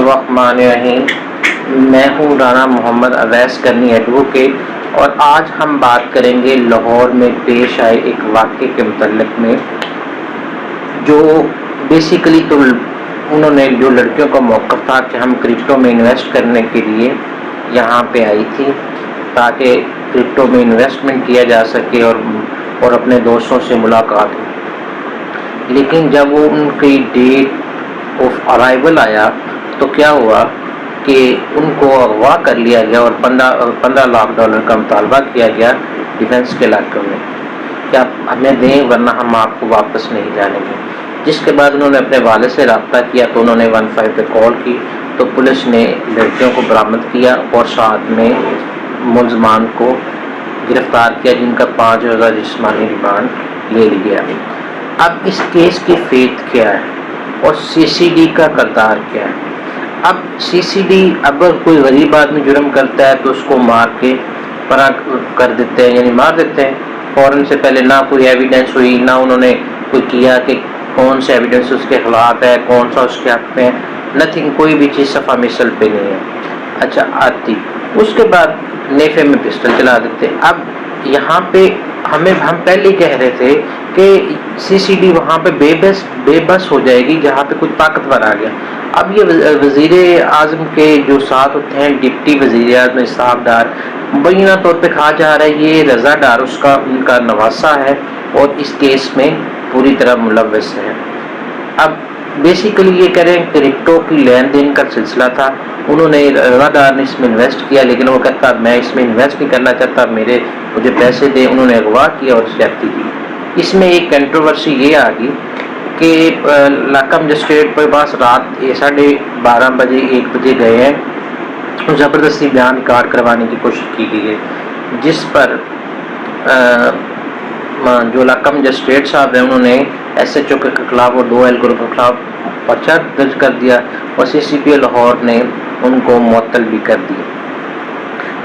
الرحمن الرحیم۔ میں ہوں رانا محمد اویس کرنی ایڈوکیٹ، اور آج ہم بات کریں گے لاہور میں پیش آئے ایک واقعے کے متعلق میں، جو بیسیکلی تو انہوں نے جو لڑکیوں کا موقف تھا کہ ہم کرپٹو میں انویسٹ کرنے کے لیے یہاں پہ آئی تھی تاکہ کرپٹو میں انویسٹمنٹ کیا جا سکے اور اپنے دوستوں سے ملاقات ہو، لیکن جب وہ ان کی ڈیٹ آف ارائیول آیا تو کیا ہوا کہ ان کو اغوا کر لیا گیا اور 15 لاکھ ڈالر کا مطالبہ کیا گیا ڈیفنس کے علاقوں میں کہ آپ ہمیں دیں ورنہ ہم آپ کو واپس نہیں جانے گے۔ جس کے بعد انہوں نے اپنے والد سے رابطہ کیا تو انہوں نے 15 پہ کال کی تو پولیس نے لڑکیوں کو برآمد کیا اور ساتھ میں ملزمان کو گرفتار کیا، جن کا 5 روزہ جسمانی ریمانڈ لے لیا۔ اب اس کیس کی فیت کیا ہے اور سی سی ڈی کا کردار کیا ہے؟ اب سی سی ڈی اگر کوئی غریب آدمی جرم کرتا ہے تو اس کو مار کے پرا کر دیتے ہیں، یعنی مار دیتے ہیں فوراً سے پہلے، نہ کوئی ایویڈنس ہوئی، نہ انہوں نے کوئی کیا کہ کون سا ایویڈنس اس کے خلاف ہے، کون سا اس کے حق میں ہے، نتھنگ، کوئی بھی چیز صفحہ مثل پہ نہیں ہے۔ اچھا آتی اس کے بعد نیفے میں پسٹل چلا دیتے۔ اب یہاں پہ ہم پہلے ہی کہہ رہے تھے کہ سی سی ڈی وہاں پہ بے بس ہو جائے گی جہاں پہ کوئی طاقتور آ گیا۔ اب یہ وزیر اعظم کے جو ساتھ ہوتے ہیں ڈپٹی وزیر اعظم صاحب ڈار، مبینہ طور پہ کہا جا رہا ہے یہ رضا ڈار ان کا نواسہ ہے اور اس کیس میں پوری طرح ملوث ہے۔ اب بیسیکلی یہ کہہ رہے ہیں کرپٹو کی لین دین کا سلسلہ تھا، انہوں نے رضا ڈار نے اس میں انویسٹ کیا، لیکن وہ کہتا میں اس میں انویسٹ نہیں کرنا چاہتا، مجھے پیسے دیں۔ انہوں نے اغوا کیا اور زیادتی کی۔ اس میں ایک کنٹروورسی یہ آ گئی کہ علاقہ مجسٹریٹ کے پاس رات 12:30 بجے 1 بجے گئے ہیں، زبردستی بیان ریکارڈ کروانے کی کوشش کی گئی ہے، جس پر جو علاقہ مجسٹریٹ صاحب ہیں انہوں نے ایس ایچ او کے خلاف اور 2 اہلکاروں کے خلاف پرچہ درج کر دیا اور سی سی پی لاہور نے ان کو معطل بھی کر دیا۔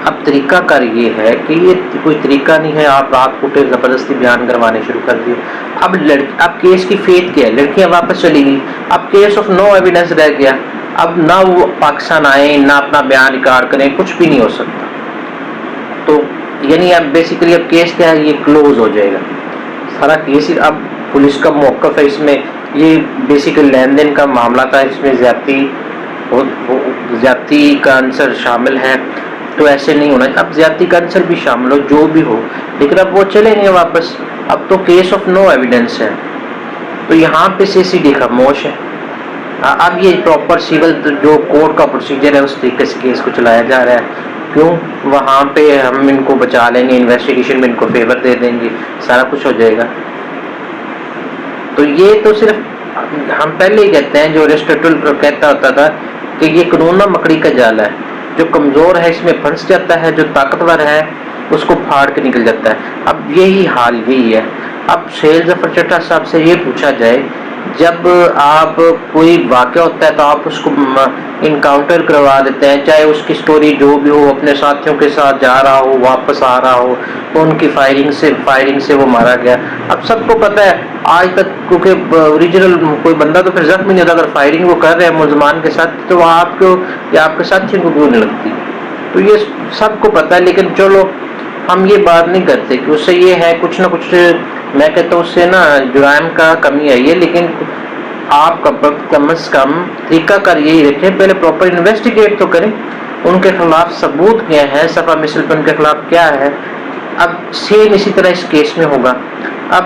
اب طریقہ کار یہ ہے کہ یہ کوئی طریقہ نہیں ہے آپ رات کو زبردستی بیان کروانے شروع کر دیے۔ اب کیس کی فیت کیا ہے؟ لڑکیاں واپس چلی گئی، اب کیس آف نو ایویڈنس رہ گیا، اب نہ وہ پاکستان آئیں نہ اپنا بیان ریکارڈ کریں، کچھ بھی نہیں ہو سکتا۔ تو یعنی اب بیسیکلی اب کیس کیا ہے، یہ کلوز ہو جائے گا سارا کیس۔ اب پولیس کا موقف ہے اس میں، یہ بیسیکلی لین دین کا معاملہ تھا، اس میں زیادتی کا عنصر شامل ہے، تو ایسے نہیں ہونا۔ اب زیادتی کا عنصر بھی شامل ہو، جو بھی ہو، لیکن اب وہ چلیں گے واپس، اب تو کیس آف نو ایویڈنس ہے، تو یہاں پہ سی سی ڈی خاموش ہے۔ اب یہ پراپر سیول جو کورٹ کا پروسیجر ہے اس طریقے سے کیس کو چلایا جا رہا ہے۔ کیوں؟ وہاں پہ ہم ان کو بچا لیں گے، انویسٹیگیشن میں ان کو فیور دے دیں گے، سارا کچھ ہو جائے گا۔ تو یہ تو صرف ہم پہلے ہی کہتے ہیں، جو ایرسٹوٹل کہتا ہوتا تھا کہ یہ قانون مکڑی کا جال ہے، جو کمزور ہے اس میں پھنس جاتا ہے، جو طاقتور ہے اس کو پھاڑ کے نکل جاتا ہے۔ اب یہی حال یہی ہے۔ اب سہیل ظفر چٹھا صاحب سے یہ پوچھا جائے، جب آپ کوئی واقعہ ہوتا ہے تو آپ اس کو انکاؤنٹر کروا دیتے ہیں، چاہے اس کی سٹوری جو بھی ہو، اپنے ساتھیوں کے ساتھ جا رہا ہو، واپس آ رہا ہو، تو ان کی فائرنگ سے وہ مارا گیا۔ اب سب کو پتہ ہے آج تک، کیونکہ اوریجنل کوئی بندہ تو پھر زخمی نہیں ہوتا، اگر فائرنگ وہ کر رہے ہیں ملزمان کے ساتھ تو آپ کو یا آپ کے ساتھیوں کو کیوں نہیں لگتی؟ تو یہ سب کو پتہ ہے، لیکن چلو ہم یہ بات نہیں کرتے کہ اس سے یہ ہے کچھ نہ کچھ، میں کہتا ہوں اس سے نا جرائم کا کمی آئی ہے، لیکن آپ کم از کم طریقہ کار یہی رکھیں، پہلے پراپر انویسٹیگیٹ تو کریں، ان کے خلاف ثبوت کیا ہے، صفحہ مثل پر ان کے خلاف کیا ہے۔ اب سیم اسی طرح اس کیس میں ہوگا۔ اب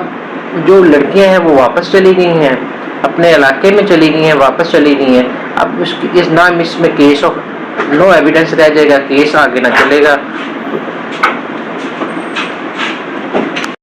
جو لڑکیاں ہیں وہ واپس چلی گئی ہیں، اپنے علاقے میں چلی گئی ہیں، واپس چلی گئی ہیں، اب اس میں کیس آف نو ایویڈنس رہ جائے گا، کیس آگے نہ چلے گا